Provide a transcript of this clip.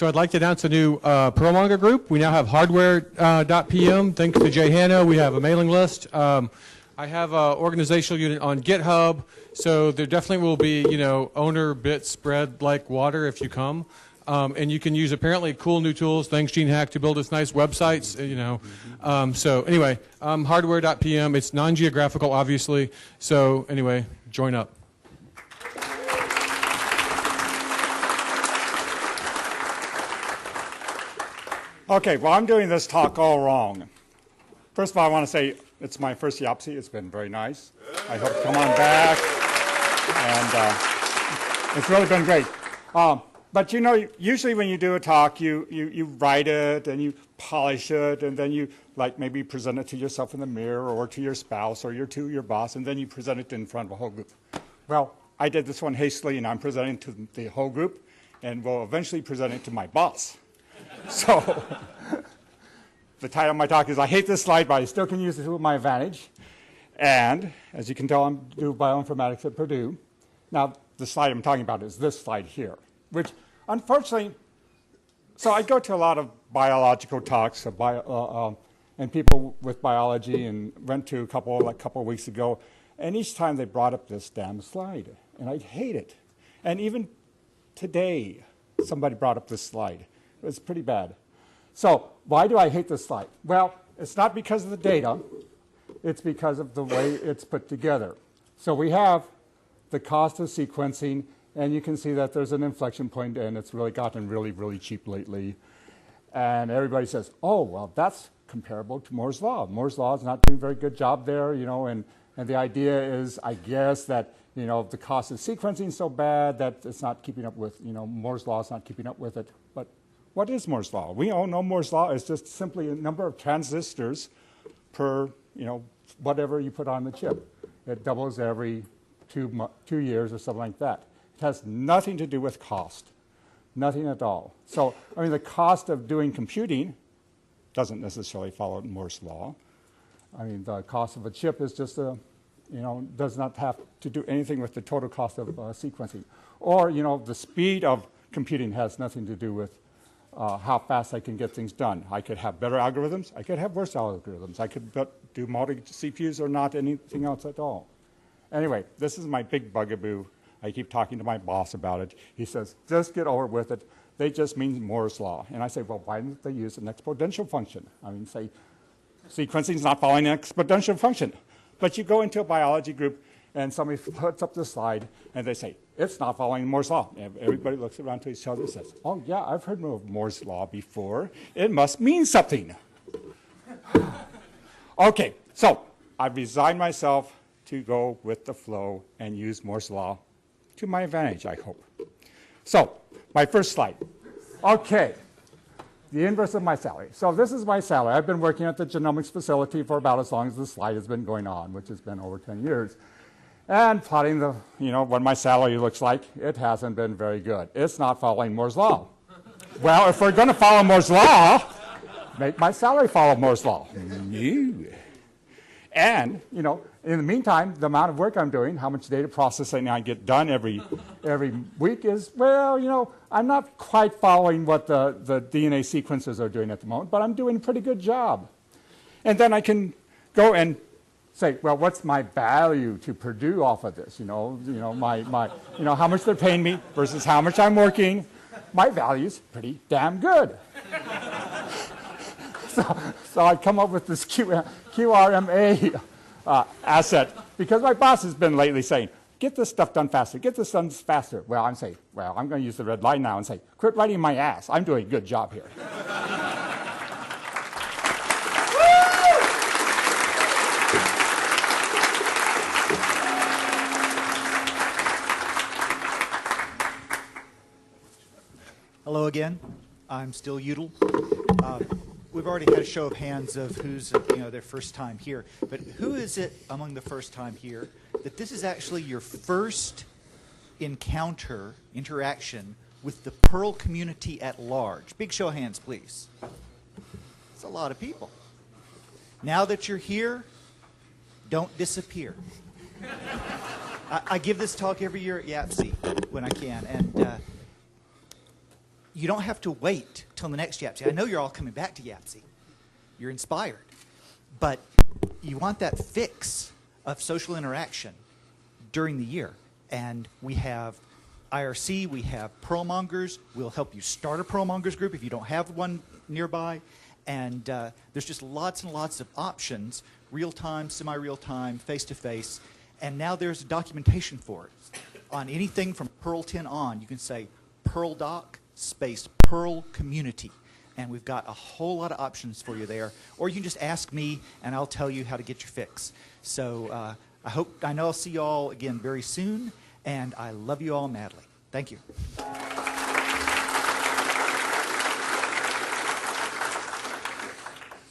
So I'd like to announce a new Perlmonger group. We now have hardware.pm. Thanks to Jay Hanna, we have a mailing list. I have an organizational unit on GitHub, so there definitely will be, owner bit spread like water if you come. And you can use apparently cool new tools, thanks Gene Hack, to build us nice websites, So anyway, hardware.pm, it's non-geographical, obviously. So anyway, join up. Okay, well, I'm doing this talk all wrong. First of all, I want to say it's my first YAPC. It's been very nice. I hope to come on back. And it's really been great. But usually when you do a talk, you write it and you polish it, and then you maybe present it to yourself in the mirror or to your spouse or to your boss, and then you present it in front of a whole group. Well, I did this one hastily, and I'm presenting to the whole group, and will eventually present it to my boss. So the title of my talk is, I hate this slide, but I still can use it to my advantage. And as you can tell, I'm doing bioinformatics at Purdue. Now, the slide I'm talking about is this slide here, which unfortunately, so I go to a lot of biological talks and people with biology, and went to a couple of weeks ago, and each time they brought up this damn slide, and I hate it. And even today, somebody brought up this slide. It was pretty bad. So why do I hate this slide? Well, it's not because of the data. It's because of the way it's put together. So we have the cost of sequencing, and you can see that there's an inflection point, and it's really gotten really, really cheap lately. And everybody says, oh, well, that's comparable to Moore's Law. Moore's Law is not doing a very good job there, and the idea is, I guess, that the cost of sequencing is so bad that it's not keeping up with, Moore's Law is not keeping up with it. But what is Moore's Law? We all know Moore's Law is just simply a number of transistors per, whatever you put on the chip. It doubles every 2 years or something like that. It has nothing to do with cost, nothing at all. So, the cost of doing computing doesn't necessarily follow Moore's Law. The cost of a chip is just does not have to do anything with the total cost of sequencing. Or, the speed of computing has nothing to do with how fast I can get things done. I could have better algorithms. I could have worse algorithms. I could do multi-CPUs or not anything else at all. Anyway, this is my big bugaboo. I keep talking to my boss about it. He says, just get over with it. They just mean Moore's Law. And I say, well, why don't they use an exponential function? Say, sequencing is not following an exponential function. But you go into a biology group, and somebody puts up the slide, and they say, it's not following Moore's Law. And everybody looks around to each other and says, oh, yeah, I've heard of Moore's Law before. It must mean something. Okay, so I've resigned myself to go with the flow and use Moore's Law to my advantage, I hope. So, my first slide. Okay, the inverse of my salary. So this is my salary. I've been working at the genomics facility for about as long as the slide has been going on, which has been over 10 years. And plotting the, what my salary looks like, it hasn't been very good. It's not following Moore's Law. Well, if we're going to follow Moore's Law, make my salary follow Moore's Law. And, in the meantime, the amount of work I'm doing, how much data processing I get done every week is, well, I'm not quite following what the DNA sequencers are doing at the moment, but I'm doing a pretty good job. And then I can go and say, well, what's my value to Purdue off of this? How much they're paying me versus how much I'm working. My value's pretty damn good. So I come up with this QRMA asset because my boss has been lately saying, get this stuff done faster, get this done faster. Well, I'm saying, well, I'm going to use the red line now and say, quit writing my ass. I'm doing a good job here. Hello again. I'm still Udall. We've already had a show of hands of who's their first time here. But who is it among the first time here that this is actually your first interaction with the Perl community at large? Big show of hands, please. It's a lot of people. Now that you're here, don't disappear. I give this talk every year at YAPC when I can, and you don't have to wait till the next YAPC. I know you're all coming back to YAPC. You're inspired. But you want that fix of social interaction during the year. And we have IRC, we have Pearlmongers. We'll help you start a Pearlmongers group if you don't have one nearby. And there's just lots and lots of options, real-time, semi-real-time, face-to-face. And now there's documentation for it. On anything from Perl 10 on, you can say Perl Doc space Perl Community. And we've got a whole lot of options for you there. Or you can just ask me, and I'll tell you how to get your fix. So I know I'll see you all again very soon, and I love you all madly. Thank you.